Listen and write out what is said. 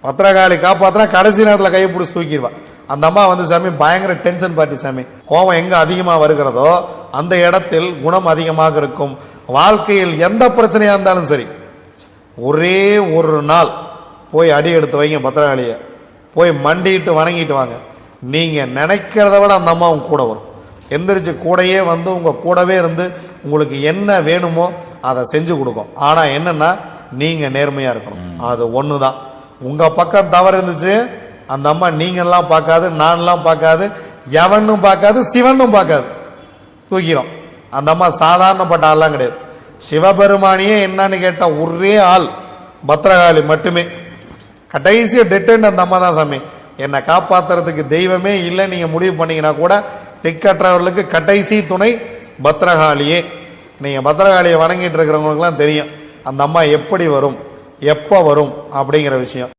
பத்திரகாளி காப்பாத்தினா கடைசி நேரத்தில் கையை பிடிச்சி தூக்கிடுவா. அந்த அம்மா வந்து சாமி பயங்கர டென்ஷன் பார்ட்டி சாமி. கோபம் எங்க அதிகமாக வருகிறதோ அந்த இடத்தில் குணம் அதிகமாக இருக்கும். வாழ்க்கையில் எந்த பிரச்சனையா இருந்தாலும் சரி, ஒரே ஒரு நாள் போய் அடி எடுத்து வைங்க, பத்திரகாளிய போய் மண்டிட்டு வணங்கிட்டு வாங்க. நீங்க நினைக்கிறத விட அந்த அம்மா உங்க கூட வரும். எந்திரிச்சு கூடையே வந்து உங்க கூடவே இருந்து உங்களுக்கு என்ன வேணுமோ அதை செஞ்சு கொடுக்கும். ஆனா என்னன்னா நீங்க நேர்மையா இருக்கணும். அது ஒண்ணுதான். உங்க பக்கம் தவறு இருந்துச்சு, அந்த அம்மா நீங்கெல்லாம் பார்க்காது, நான்லாம் பார்க்காது, எவனும் பார்க்காது, சிவனும் பார்க்காது, தூக்கிறோம். அந்த அம்மா சாதாரணப்பட்ட ஆள்லாம் கிடையாது. சிவபெருமானியே என்னன்னு கேட்ட ஒரே ஆள் பத்திரகாளி மட்டுமே. கடைசிய டெட்டன்ட் அந்த அம்மா தான் சாமி. என்னை காப்பாத்துறதுக்கு தெய்வமே இல்லை நீங்க முடிவு பண்ணீங்கன்னா கூட திக்கற்றவர்களுக்கு கடைசி துணை பத்திரகாளியே. நீங்க பத்திரகாளியை வணங்கிட்டு இருக்கிறவங்களுக்குலாம் தெரியும் அந்த அம்மா எப்படி வரும், எப்போ வரும் அப்படிங்கிற விஷயம்.